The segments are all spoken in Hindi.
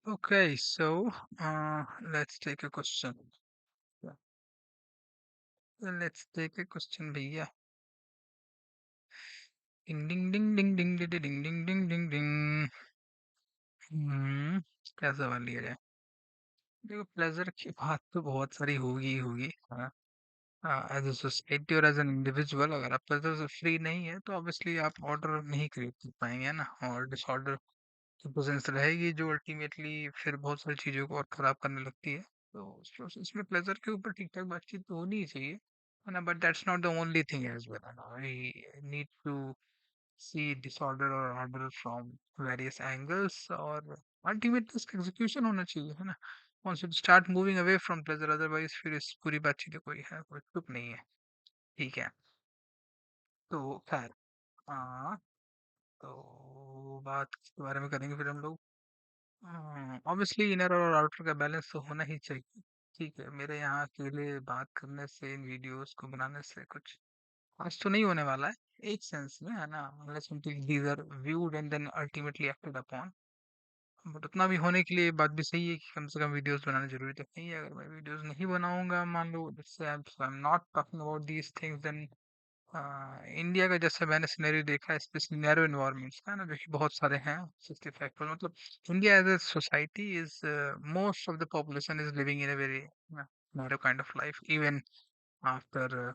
Okay, so let's take a question. Yeah. Let's take a question, भैया. Ding ding ding ding ding ding ding ding ding ding ding. हम्म, क्या सवाल लिया जाए? देखो, प्लेजर की बात तो बहुत सारी होगी ही होगी. हाँ. एज अ सोसाइटी और एज एन इंडिविजुअल, अगर आप प्लेजर से फ्री नहीं है तो ऑब्वियसली आप ऑर्डर नहीं क्रिएट कर पाएंगे, है ना. और डिसऑर्डर की प्रेजेंस रहेगी जो अल्टीमेटली फिर बहुत सारी चीजों को और खराब करने लगती है. तो उस प्रोसेस में प्लेजर के ऊपर ठीक ठाक बातचीत तो होनी ही चाहिए, है ना. But that's not the only thing as well. We need to see disorder और ऑर्डर फ्रॉम वेरियस एंगल्स, और अल्टीमेटली इसका एग्जीक्यूशन होना चाहिए, है ना. once you start moving away from pleasure, otherwise फिर इस पूरी बातचीत का कोई तुक नहीं है. ठीक है. तो खैर, हाँ, तो बात के बारे में करेंगे फिर हम लोग. ऑब्वियसली इनर और आउटर का बैलेंस तो होना ही चाहिए. ठीक है, मेरे यहाँ अकेले बात करने से, इन वीडियोस को बनाने से कुछ आज तो नहीं होने वाला है, एक सेंस में, है ना. unless until these are viewed and then ultimately acted upon. But उतना भी होने के लिए बात भी सही है कि कम से कम वीडियोस बनाना जरूरी तो नहीं है. अगर मैं वीडियोस नहीं बनाऊंगा, मान लो जैसे I am not talking about these things, then India का जैसे मैंने सिनेरियो देखा है, स्पेशली नैरो एनवायरमेंट्स का ना, जो कि बहुत सारे हैं. 65 पर मतलब India as a society is, most of the population is living in a very narrow kind of life, even after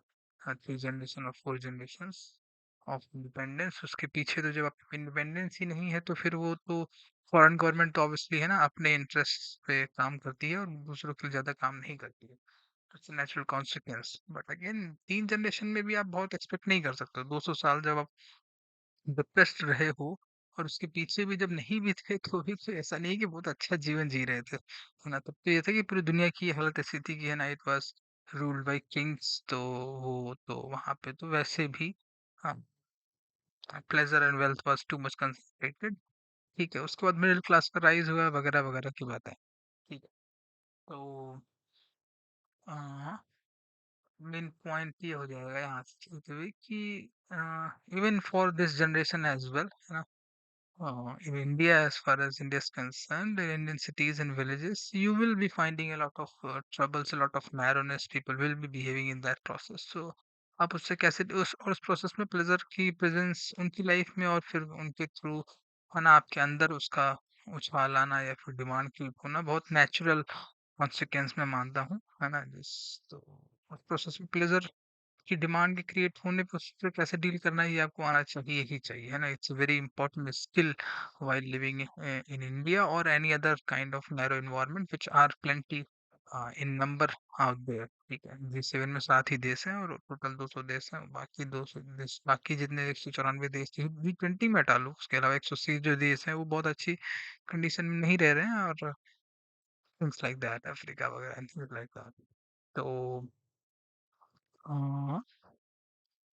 3 generation और 4 जनरेशंस ऑफ इंडिपेंडेंस. उसके पीछे तो जब आपकी इंडिपेंडेंस ही नहीं है तो फिर वो तो फॉरेन गवर्नमेंट तो ऑब्वियसली, है ना, अपने इंटरेस्ट पे काम करती है और दूसरों के लिए ज्यादा काम नहीं करती है. It's natural consequence. But again 3 generation में भी आप बहुत एक्सपेक्ट नहीं कर सकते. 200 साल जब आप डिप्रेस्ड रहे हो, और उसके पीछे भी जब नहीं भी थे, तो भी तो ऐसा नहीं कि बहुत अच्छा जीवन जी रहे थे, है ना. तब तो ये था कि पूरी दुनिया की हालत ऐसी थी कि, है ना, it was ruled by Kings. तो वो तो वहां पे तो वैसे भी, हाँ, pleasure and wealth was too much concentrated. ठीक है, उसके बाद मिडिल क्लास का राइज हुआ, वगैरह वगैरह की बात है. ठीक है. तो मेन पॉइंट ये हो जाएगा यहाँ से चलते हुए कि even for this generation as well, है ना. In India, as far as India is concerned, in Indian cities and villages, you will be finding a lot of troubles, a lot of narrowness. People will be behaving in that process. So, आप उससे कैसे उस प्रोसेस में प्लेजर की प्रेजेंस उनकी लाइफ में, और फिर उनके थ्रू, है ना, आपके अंदर उसका उछाल आना या फिर डिमांड की होना बहुत नेचुरल कॉन्सिक्वेंस में मानता हूँ, है ना. जिस तो उस प्रोसेस में प्लेजर की डिमांड के क्रिएट होने पे उससे कैसे डील करना, ये आपको आना चाहिए ही चाहिए, है ना. It's a very important skill while living in India or any other kind of narrow environment which are plenty in number out there. ठीक है, G7 में 7 ही देश हैं और टोटल 200 देश हैं. बाकी 200 देश, बाकी जितने 194 देश थे, G20 में हटा लो, उसके अलावा 180 जो देश हैं वो बहुत अच्छी कंडीशन में नहीं रह रहे हैं, और थिंग्स लाइक दैट, अफ्रीका वगैरह, थिंग्स लाइक दैट. तो अ,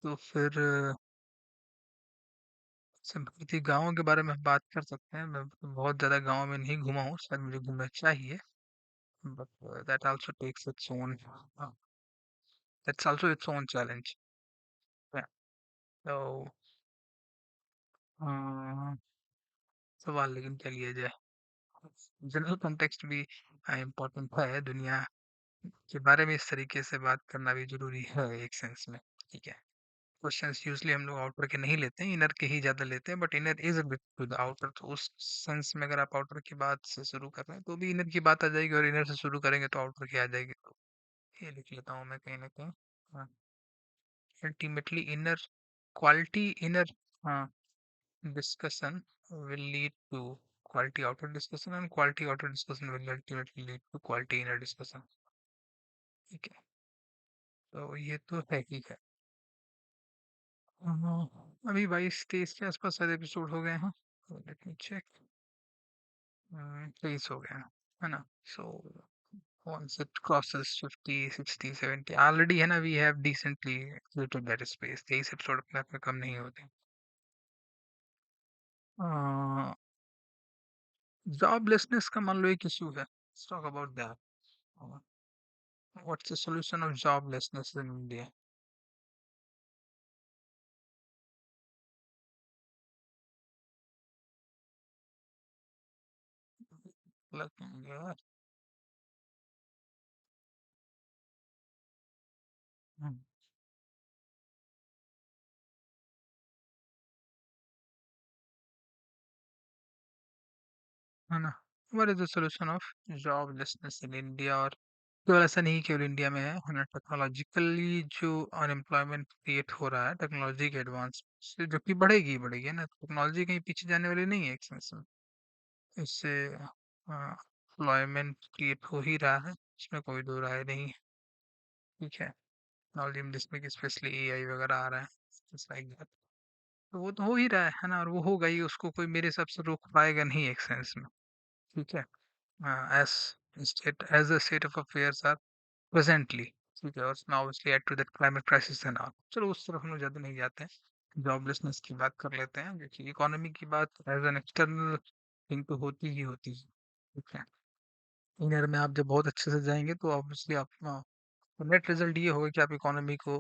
तो फिर संस्कृति गाँव के बारे में हम बात कर सकते हैं. मैं बहुत ज़्यादा गाँव में नहीं घुमा हूँ, शायद मुझे घूमना चाहिए. But that also takes its own, that's also its own challenge. Yeah. तो uh, सवाल लेकिन क्या लिया जाए. जनरल कॉन्टेक्स्ट भी इम्पोर्टेंट है. दुनिया के बारे में इस तरीके से बात करना भी जरूरी है एक सेंस में. ठीक है. क्वेश्चंस यूजली हम लोग आउटर के नहीं लेते हैं, इनर के ही ज्यादा लेते हैं. But inner is a bit to the outer, तो उस सेंस में अगर आप आउटर की बात से शुरू कर रहे हैं तो भी इनर की बात आ जाएगी, और इनर से शुरू करेंगे तो आउटर की आ जाएगी. तो ये लिख लेता हूँ मैं कहीं ना कहीं. हाँ. अल्टीमेटली इनर क्वालिटी, इनर, हाँ, discussion will lead to quality outer discussion, and quality outer discussion will ultimately lead to quality inner discussion. ठीक है. तो ये तो है ही है. अभी 22-23 के आसपास शायद एपिसोड हो गए हैं. Let me check. 23 हो गए हैं, है ना. सो once it crosses 50, 60, 70 already, है ना, we have decently created that space. 23 episode अपने आप में कम नहीं होते. जॉबलेसनेस का मान लो एक इशू है. Let's talk about that. What's the solution of joblessness in India? लगेंगे यार। हम्म, है ना। What is the solution of joblessness in India? और केवल ऐसा नहीं, केवल इंडिया में है ना, टेक्नोलॉजिकली जो अनएम्प्लॉयमेंट क्रिएट हो रहा है टेक्नोलॉजी के एडवांस से, जो कि बढ़ेगी बढ़ेगी, है ना, टेक्नोलॉजी कहीं पीछे जाने वाली नहीं है एक सेंस में। इससे एम्प्लॉयमेंट क्रिएट हो ही रहा है, इसमें कोई दो राय नहीं है। ठीक है, टेक्नोलॉजी में जिसमें कि स्पेशली एआई वगैरह आ रहा है, लाइक दैट। तो वो तो हो ही रहा है ना, और वो होगा ही, उसको कोई मेरे हिसाब से रोक पाएगा नहीं एक सेंस में। ठीक है, as as the state of affairs are presently, ठीक है, और उसमें obviously add to that climate crisis and all। चलो उस तरफ हम लोग ज्यादा नहीं जाते हैं, जॉबलेसनेस की बात कर लेते हैं, क्योंकि इकोनॉमी की बात एज एन एक्सटर्नल थिंग तो होती ही होती है। ठीक है, ईयर में आप जब बहुत अच्छे से जाएंगे तो ऑब्वियसली आप नेट रिजल्ट ये होगा कि आप इकोनॉमी को,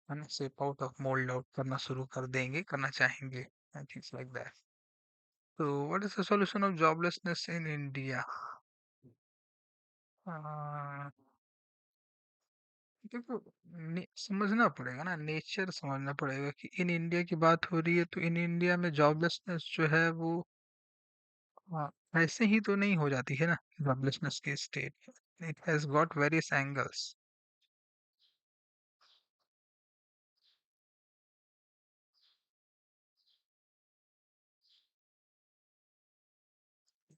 है ना, सेप आउट ऑफ मोल्ड आउट करना शुरू कर देंगे, करना चाहेंगे, थिंग्स लाइक दैट। तो what is the solution of joblessness in India? देखो, समझना पड़ेगा ना, नेचर समझना पड़ेगा कि इन इंडिया की बात हो रही है, तो इन इंडिया में जॉबलेसनेस जो है वो, हाँ, ऐसे ही तो नहीं हो जाती है ना। जॉबलेसनेस की state, it has got various angles.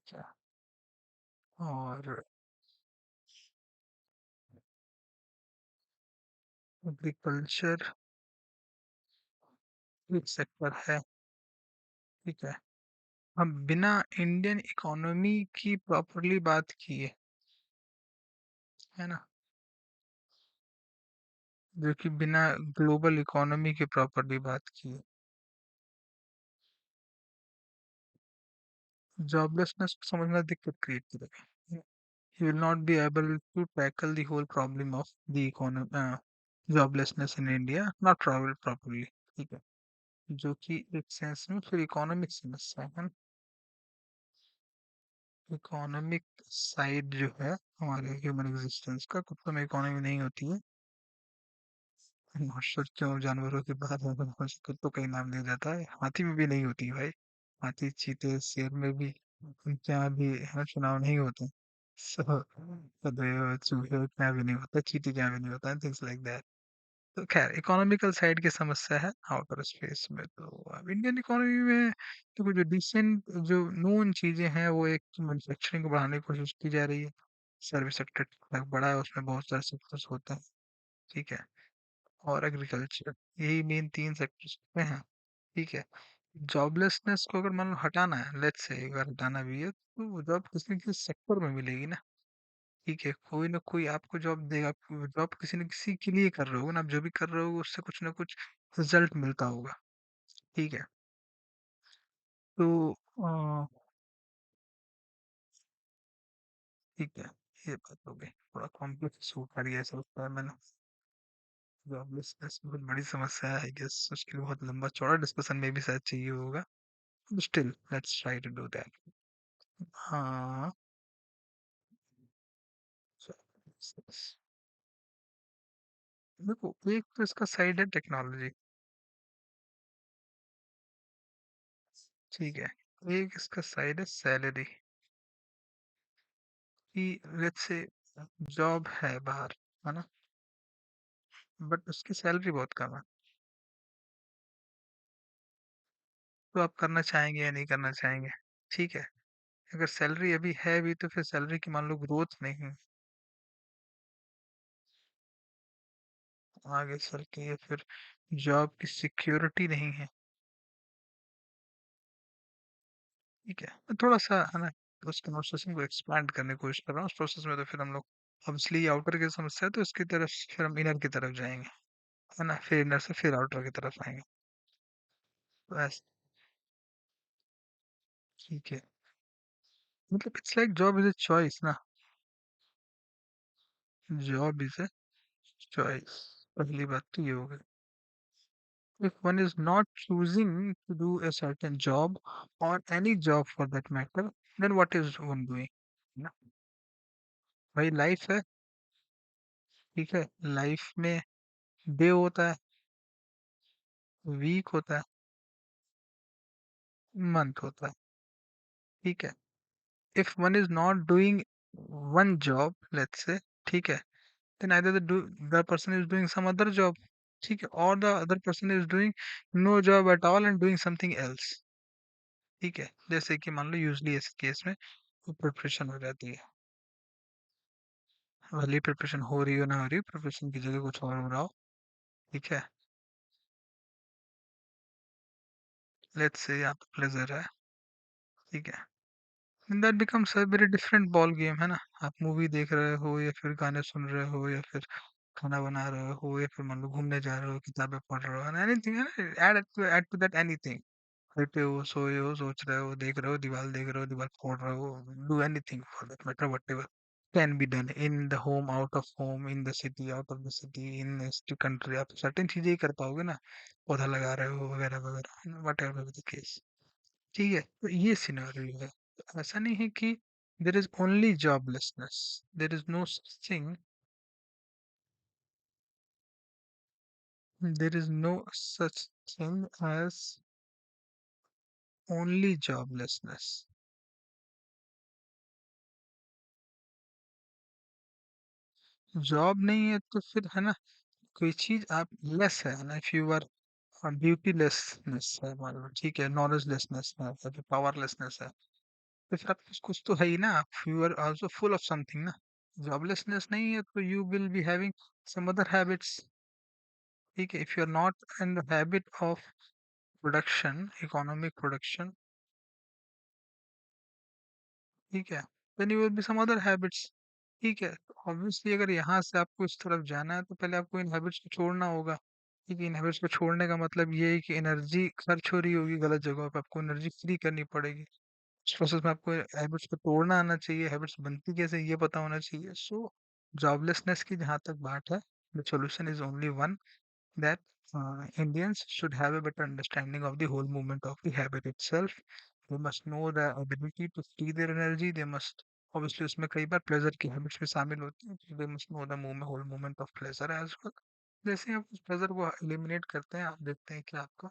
क्या? और एग्रीकल्चर एक सेक्टर है। ठीक है, हम बिना इंडियन इकोनॉमी की प्रॉपरली बात किए, है ना, जो कि बिना ग्लोबल इकोनॉमी की प्रॉपरली बात किए, जॉबलेसनेस को समझना दिक्कत क्रिएट करेगा। You will not be able to tackle the whole problem of the economy, joblessness in India, not travel properly। ठीक है, जो कि एक सेंस में फिर इकोनॉमिक समस्या है। इकोनॉमिक साइड जो है हमारे ह्यूमन एग्जिस्टेंस का, कुत्तों में इकोनॉमी नहीं होती है। नॉट क्यों जानवरों के बाद कुत्तों का ही नाम लिया जाता है, हाथी में भी नहीं होती भाई। हाथी, चीते, शेर में भी उनके यहाँ भी, है, चुनाव नहीं होते। सो गधे, चूहे के यहाँ भी नहीं होता, चीते के यहाँ भी नहीं होता, थिंग्स लाइक दैट। तो खैर, इकोनॉमिकल साइड की समस्या है आउटर स्पेस में। तो अब इंडियन इकोनॉमी में तो कुछ जो डिसेंट जो नोन चीजें हैं, वो एक मैन्युफैक्चरिंग को बढ़ाने की कोशिश की जा रही है। सर्विस सेक्टर ठीक बड़ा है, उसमें बहुत सारे सेक्टर्स होते हैं। ठीक है, और एग्रीकल्चर, यही मेन तीन सेक्टर्स में हैं। ठीक है, जॉबलेसनेस को अगर मान लो हटाना है, लेट्स से अगर हटाना भी है, तो जॉब किसी न किसी सेक्टर में मिलेगी ना। ठीक है, कोई ना कोई आपको जॉब देगा, जॉब किसी न किसी के लिए कर रहे हो ना, आप जो भी कर रहे हो उससे कुछ ना कुछ रिजल्ट मिलता होगा। ठीक है, तो ठीक है, ये बात हो गई, थोड़ा कॉम्प्लेक्स सूट कर गया ऐसा लगता है मैंने। जॉबलेसनेस बहुत बड़ी समस्या है, आई गेस उसके लिए बहुत लंबा चौड़ा डिस्कशन में भी शायद चाहिए होगा। Still let's try to do that. हाँ, देखो, एक तो इसका साइड है टेक्नोलॉजी। ठीक है, एक इसका साइड है सैलरी, कि लेट्स से जॉब है बाहर, है ना, बट उसकी सैलरी बहुत कम है। तो आप करना चाहेंगे या नहीं करना चाहेंगे? ठीक है, अगर सैलरी अभी है भी, तो फिर सैलरी की मान लो ग्रोथ नहीं है आगे चल के, या फिर जॉब की सिक्योरिटी नहीं है। ठीक है, मैं थोड़ा सा, है ना, उस कन्वर्सेशन को एक्सपैंड करने की कोशिश कर रहा हूँ। उस प्रोसेस में तो फिर हम लोग, ऑब्वियसली आउटर की समस्या है तो इसकी तरफ फिर हम इनर की तरफ जाएंगे, है ना, फिर इनर से फिर आउटर की तरफ आएंगे। तो ऐसे, ठीक है, मतलब it's like job is a choice ना। जॉब इज ए चॉइस, पहली बात तो ये हो गई। If one is not choosing to do a certain job, or any job for that matter, then what is one doing? भाई लाइफ है, ठीक है, लाइफ में डे होता है, वीक होता है, मंथ होता है, ठीक है। If one is not doing one job, let's say, ठीक है, then either the person is doing some other job, ठीक है, or the other person is doing no job at all and doing something else, ठीक है। जैसे कि मान लो यूजली इस केस में प्रिपरेशन हो जाती है, भले प्रिपरेशन हो रही हो ना हो रही, प्रिपरेशन की जगह कुछ और हो रहा हो, ठीक है। लेट्स से आप प्लेजर है, ठीक है, and that becomes a very different ball game, है ना। आप मूवी देख रहे हो या फिर गाने सुन रहे हो या फिर खाना बना रहे हो या फिर मान लो घूमने जा रहे हो, किताबें पढ़ रहे हो, एनीथिंग है ना, ऐड टू दैट एनीथिंग। लेटे हो, सोए हो, सोच रहे हो, देख रहे हो, दीवार फोड़ रहे हो, do anything for that matter, whatever can be done in the home, out of home, in the city, out of the city, in country, आप सर्टेन चीजें ही कर पाओगे ना, पौधा लगा रहे हो वगैरह वगैरह, व्हाटएवर द केस, ठीक है। तो ये सिनेरियो है। तो ऐसा नहीं है कि there is only joblessness, there is no such thing, there is no such thing as only joblessness. Job नहीं है तो फिर है ना, कोई चीज आप लेस है ना, इफ यू आर ड्यूटीलेसनेस है मान लो, ठीक है, नॉलेजलेसनेस है या फिर पावरलेसनेस है, तो फिर आपके पास कुछ तो है ही ना, you are also full of something ना। जॉबलेसनेस नहीं है तो you will be having some other habits, ठीक है। If you are not in the habit of production, economic production, ठीक है, then you will be some other habits, ठीक है। तो ऑब्वियसली अगर यहाँ से आपको इस तरफ जाना है तो पहले आपको इन हैबिट्स को छोड़ना होगा, ठीक है। इन हैबिट्स को छोड़ने का मतलब ये है कि एनर्जी खर्च हो रही होगी गलत जगहों पे, आपको एनर्जी फ्री करनी पड़ेगी। इस प्रोसेस में आपको हैबिट्स को तोड़ना आना चाहिए, हैबिट्स बनती कैसे ये पता होना चाहिए। सो जॉबलेसनेस की जहाँ तक बात है, the solution is only one, that Indians should have a better understanding of the whole movement of the habit itself. They must know the ability to free their energy. They must obviously उसमें कई बार प्लेजर की हैबिट्स भी शामिल होती हैं, तो they must know the movement, whole movement of pleasure as well. जैसे ही आप उस प्लेजर को एलिमिनेट करते हैं, आप देखते हैं कि आपका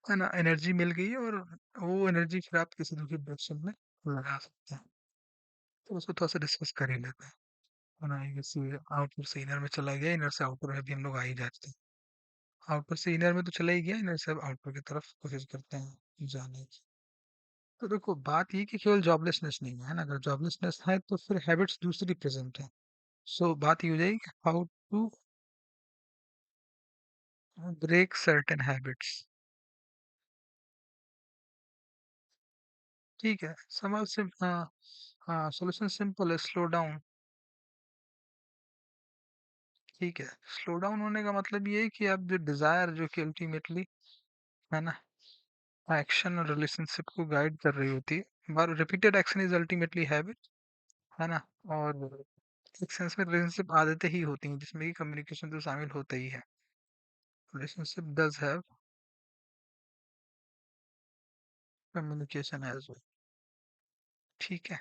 है ना एनर्जी मिल गई है, और वो एनर्जी फिर आप किसी दूसरी डायरेक्शन में लगा सकते हैं। तो उसको थोड़ा सा डिस्कस कर ही लेते हैं, है ना। ये किसी आउटर से इनर में चला गया, इनर से आउटर में भी हम लोग आ ही जाते हैं। आउटर से इनर में तो चला ही गया, इनर से अब आउटर की तरफ कोशिश करते हैं जाने की। तो देखो बात ये कि केवल जॉबलेसनेस नहीं है ना, अगर जॉबलेसनेस है तो फिर हैबिट्स दूसरी प्रेजेंट है। सो बात ये हो जाएगी how to break certain habits, ठीक है। समझ से हाँ, हाँ सोल्यूशन सिंपल है, स्लो डाउन, ठीक है। स्लो डाउन होने का मतलब ये है कि आप जो डिजायर, जो कि अल्टीमेटली है ना एक्शन और रिलेशनशिप को गाइड कर रही होती है, बार repeated action is ultimately habit, है ना। और एक सेंस में रिलेशनशिप आदतें ही होती हैं जिसमें कि कम्युनिकेशन तो शामिल होता ही है। Relationship does have communication as well, ठीक है।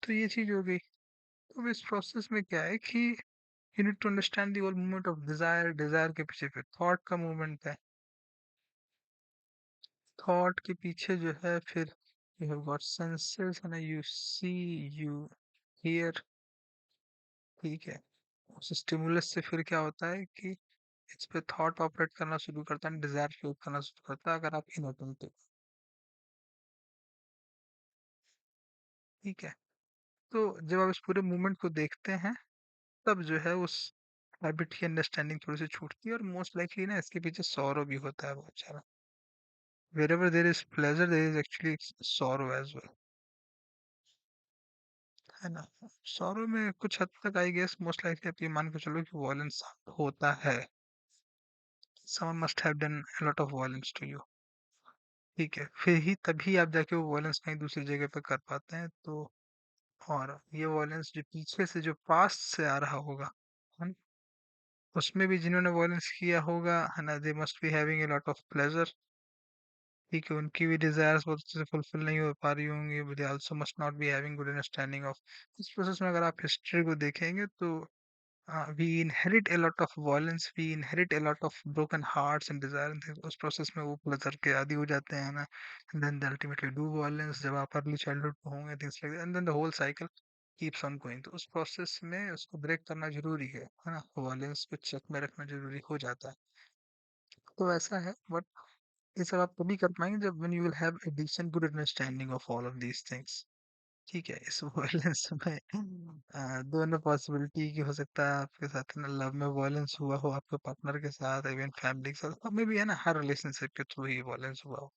तो ये चीज हो गई। तो इस प्रोसेस में क्या है कि you need to understand the whole movement of desire, desire के पीछे फिर थॉट का मूवमेंट है, थॉट के पीछे जो है फिर you have got senses and you see, you hear, ठीक है। उस स्टिमुलस से फिर क्या होता है कि इस पे थॉट ऑपरेट करना शुरू करता है, डिजायर फ्लो करना शुरू करता है, अगर आप इनअटेंटिव, ठीक है। तो जब आप इस पूरे मूवमेंट को देखते हैं, तब जो है उस हैबिट की अंडरस्टैंडिंग थोड़ी सी छूटती है, और मोस्ट लाइकली ना इसके पीछे सॉरो भी होता है बहुत सारा। Wherever there is pleasure there is actually sorrow as well, है ना। सॉरो में कुछ हद तक आई गेस मोस्ट लाइकली आप ये मान के चलो कि वॉयलेंस होता है, someone must have done a lot of violence to you, ठीक है। फिर ही तभी आप जाके वो वॉयलेंस कहीं दूसरी जगह पे कर पाते हैं। तो और ये वॉयलेंस जो पीछे से, जो पास्ट से आ रहा होगा, है ना, उसमें भी जिन्होंने वॉयलेंस किया होगा, है ना, they must be having a lot of pleasure, ठीक है, उनकी भी डिजायर्स बहुत अच्छे से फुलफिल नहीं हो पा रही होंगी, but they also must not be having good understanding of. इस प्रोसेस में अगर आप हिस्ट्री को देखेंगे तो we inherit a lot of violence, we inherit a lot of broken hearts and desire and things। उस प्रोसेस में वो प्लेजर के आदी हो जाते हैं ना, and then they ultimately do violence जब आप अर्ली चाइल्डहुड में होंगे, things like that, and then the whole cycle keeps on going। तो उस प्रोसेस में उसको ब्रेक करना जरूरी है ना, वायलेंस को चेक में रखना जरूरी हो जाता है। तो ऐसा है, बट ये सब आप तभी कर पाएंगे जब when you will have a decent good understanding of all of these things। ठीक है, इस वायलेंस में दोनों पॉसिबिलिटी की हो सकता है आपके साथ है ना, लव में वायलेंस हुआ हो आपके पार्टनर के साथ, इवन फैमिली के साथ, हमें भी है ना, हर रिलेशनशिप के थ्रू ही वायलेंस हुआ हो।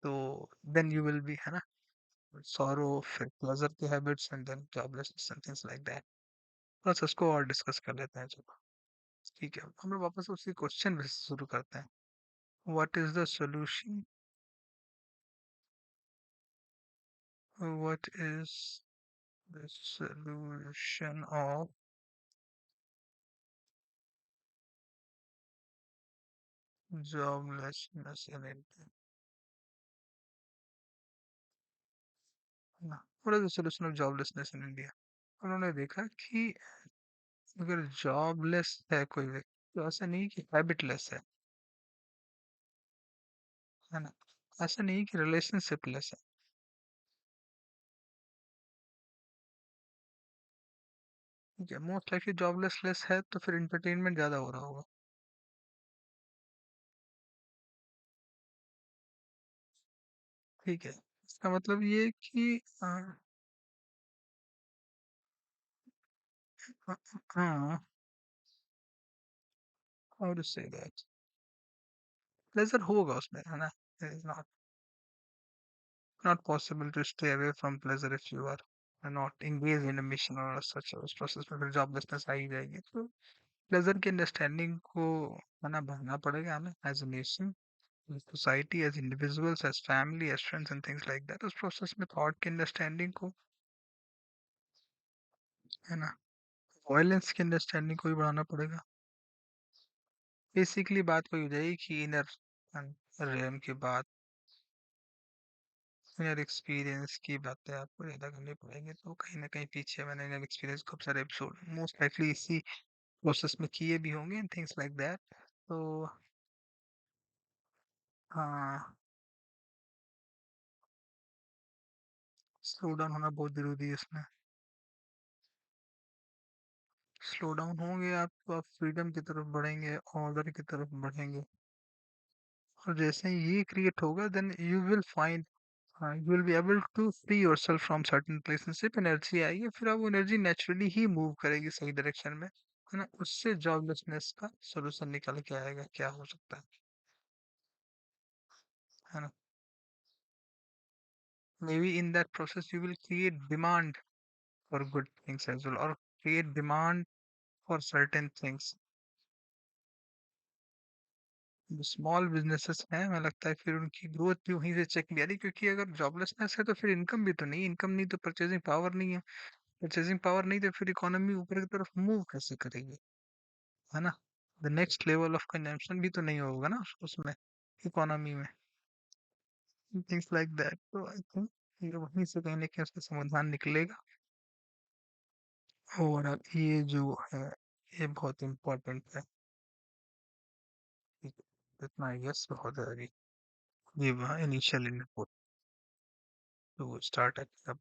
तो देन यू विल बी है ना, सॉरो, फिर प्लेजर के habits, and then joblessness and things like that. बस उसको और डिस्कस कर लेते हैं, चलो। ठीक है, हम लोग वापस उसी क्वेश्चन पे शुरू करते हैं। What is the solution, what is the solution of joblessness in India, ना, what is the solution of joblessness in India. उन्होंने देखा कि अगर जॉबलेस है कोई व्यक्ति, तो ऐसा नहीं कि हैबिटलेस है ना, ऐसा नहीं कि रिलेशनशिप लेस है। ठीक है, मोस्ट लाइकली जॉबलेस लेस है तो फिर इंटरटेनमेंट ज्यादा हो रहा होगा। ठीक है, इसका मतलब ये कि हाँ, और से दैट प्लेजर होगा उसमें, है ना। It is not possible to stay away from pleasure if you are not engaged in a mission or such। उस प्रोसेस में फिर जॉबलेसनेस आ ही जाएगी। तो प्लेजर की अंडरस्टैंडिंग को है ना बढ़ाना पड़ेगा हमें, as a nation, as society, as individuals, as family, as friends and things like that। उस प्रोसेस में थॉट की अंडरस्टैंडिंग को, है ना, वायलेंस की अंडरस्टैंडिंग को भी बढ़ाना पड़ेगा। बेसिकली बात वही हो जाएगी कि इनर रैम की बात, इनर एक्सपीरियंस की बातें आपको ज़्यादा करनी पड़ेंगी। तो कहीं ना कहीं पीछे मैंने इनर एक्सपीरियंस खूब सारे एपिसोड मोस्ट लाइकली इसी प्रोसेस में किए भी होंगे, थिंग्स लाइक दैट। तो हाँ, स्लो डाउन होना बहुत जरूरी है इसमें। स्लो डाउन होंगे आप तो आप फ्रीडम की तरफ बढ़ेंगे, ऑर्डर की तरफ बढ़ेंगे। और जैसे ही ये क्रिएट होगा, देन यू विल फाइंड, हाँ, you will be able to free yourself from certain relationship, energy आएगी, फिर आप वो एनर्जी नेचुरली ही मूव करेगी सही डायरेक्शन में, है ना। उससे जॉबलेसनेस का सोल्यूशन निकल के आएगा, क्या हो सकता है ना। Maybe in that process you will create demand for good things as well, और create demand for certain things. जो स्मॉल बिजनेसेस हैं, हमें लगता है फिर उनकी ग्रोथ भी वहीं से चेक भी आ रही, क्योंकि अगर जॉबलेसनेस है तो फिर इनकम भी तो नहीं, इनकम नहीं तो परचेजिंग पावर नहीं है, परचेजिंग पावर नहीं तो फिर इकोनॉमी ऊपर की तरफ मूव कैसे करेगी, है ना। The next level of consumption भी तो नहीं होगा ना उसमें, इकोनॉमी में, थिंग्स लाइक दैट। तो आई थिंक ये वहीं से कहीं ना कहीं उसका समाधान निकलेगा। और अब ये जो है, ये बहुत इम्पोर्टेंट है। ठीक है, इतना यस बहुत है अभी, ये वहाँ initial input to start at the